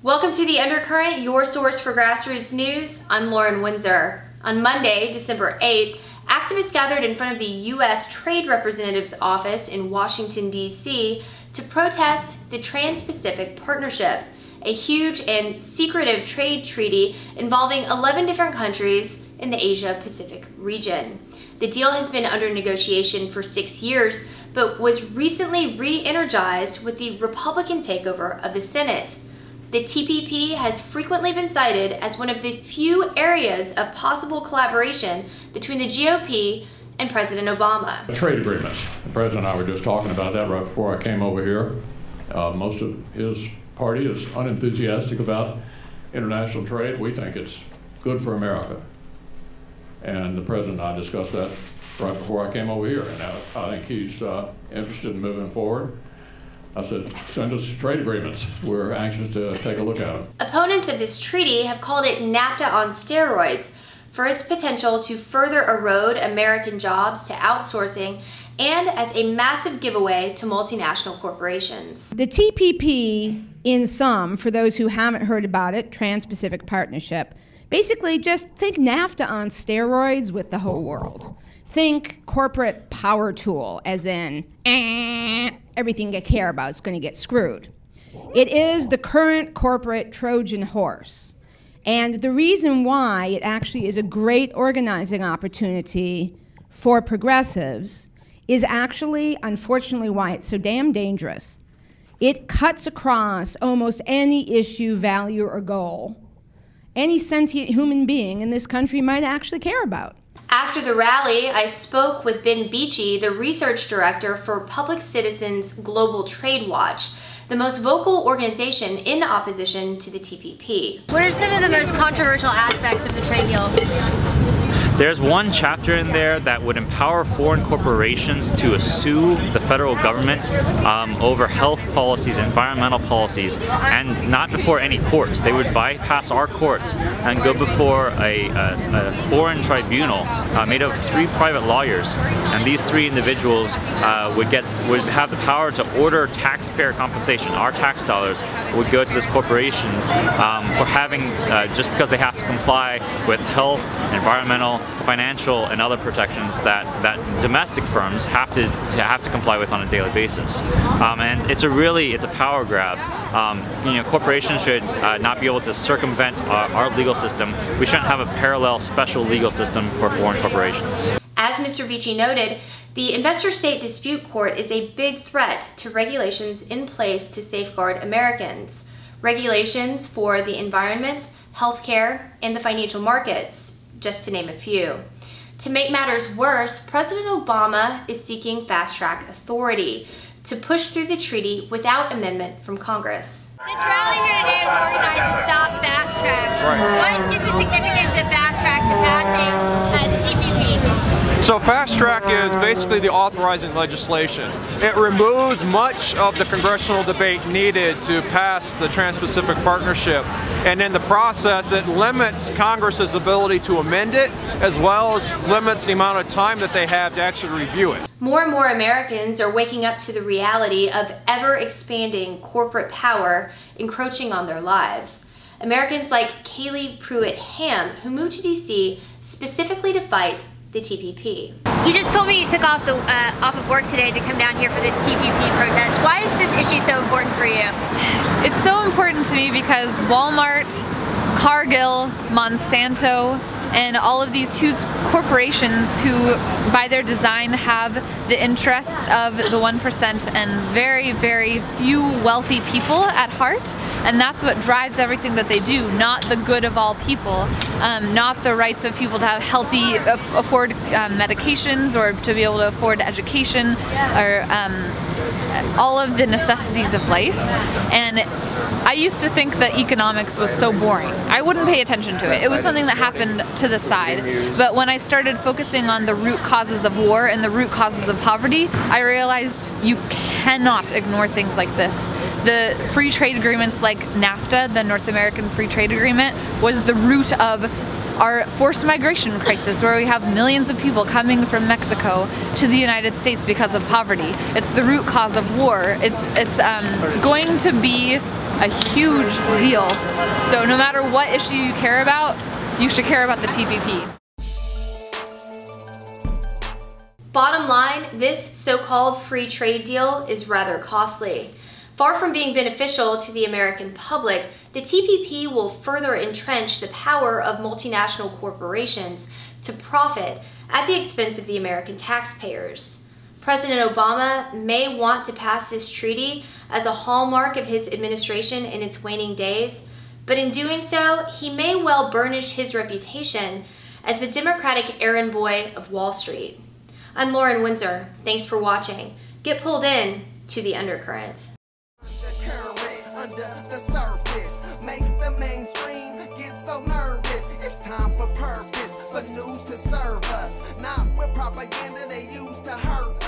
Welcome to the Undercurrent, your source for grassroots news. I'm Lauren Windsor. On Monday, December 8th, activists gathered in front of the U.S. Trade Representative's office in Washington, D.C. to protest the Trans-Pacific Partnership, a huge and secretive trade treaty involving 11 different countries in the Asia-Pacific region. The deal has been under negotiation for 6 years, but was recently re-energized with the Republican takeover of the Senate. The TPP has frequently been cited as one of the few areas of possible collaboration between the GOP and President Obama. Trade agreements. The President and I were just talking about that right before I came over here. Most of his party is unenthusiastic about international trade. We think it's good for America. And the President and I discussed that right before I came over here. And I think he's interested in moving forward. I said, send us trade agreements. We're anxious to take a look at them. Opponents of this treaty have called it NAFTA on steroids for its potential to further erode American jobs to outsourcing and as a massive giveaway to multinational corporations. The TPP, in sum, for those who haven't heard about it, Trans-Pacific Partnership, basically just think NAFTA on steroids with the whole world. Think corporate power tool, as in, everything you care about is going to get screwed. It is the current corporate Trojan horse. And the reason why it actually is a great organizing opportunity for progressives is actually, unfortunately, why it's so damn dangerous. It cuts across almost any issue, value, or goal any sentient human being in this country might actually care about. After the rally, I spoke with Ben Beachy, the research director for Public Citizens Global Trade Watch, the most vocal organization in opposition to the TPP. What are some of the most controversial aspects of the trade deal? There's one chapter in there that would empower foreign corporations to sue the federal government over health policies, environmental policies, and not before any courts. They would bypass our courts and go before a foreign tribunal made of 3 private lawyers. And these 3 individuals would have the power to order taxpayer compensation. Our tax dollars would go to these corporations for having, just because they have to comply with health, environmental, financial, and other protections that domestic firms have to comply with on a daily basis. And it's a power grab. Corporations should not be able to circumvent our legal system. We shouldn't have a parallel special legal system for foreign corporations. As Mr. Beachy noted, the Investor-State Dispute Court is a big threat to regulations in place to safeguard Americans. Regulations for the environment, healthcare, and the financial markets, just to name a few. To make matters worse, President Obama is seeking fast-track authority to push through the treaty without amendment from Congress. This rally here today is organized to stop fast track. Right. What is the significance of fast track to passing the TPP? So fast track is basically the authorizing legislation. It removes much of the congressional debate needed to pass the Trans-Pacific Partnership, and in the process it limits Congress's ability to amend it, as well as limits the amount of time that they have to actually review it. More and more Americans are waking up to the reality of ever-expanding corporate power encroaching on their lives. Americans like Kaylee Pruitt-Ham, who moved to D.C. specifically to fight the TPP. You just told me you took off of work today to come down here for this TPP protest. Why is this issue so important for you? It's so important to me because Walmart, Cargill, Monsanto, and all of these huge corporations who, by their design, have the interest of the 1% and very, very few wealthy people at heart. And that's what drives everything that they do, not the good of all people, not the rights of people to have healthy, afford medications, or to be able to afford education, or all of the necessities of life. And I used to think that economics was so boring. I wouldn't pay attention to it. It was something that happened to the side. But when I started focusing on the root causes of war and the root causes of poverty, I realized you cannot ignore things like this. The free trade agreements like NAFTA, the North American Free Trade Agreement, was the root of our forced migration crisis, where we have millions of people coming from Mexico to the United States because of poverty. It's the root cause of war. It's going to be a huge deal. So no matter what issue you care about, you should care about the TPP. Bottom line, this so-called free trade deal is rather costly. Far from being beneficial to the American public, the TPP will further entrench the power of multinational corporations to profit at the expense of the American taxpayers. President Obama may want to pass this treaty as a hallmark of his administration in its waning days, but in doing so, he may well burnish his reputation as the Democratic errand boy of Wall Street. I'm Lauren Windsor. Thanks for watching. Get pulled in to the Undercurrent. Undercurrent under the surface makes the mainstream get so nervous. It's time for purpose, for news to serve us, not with propaganda they use to hurt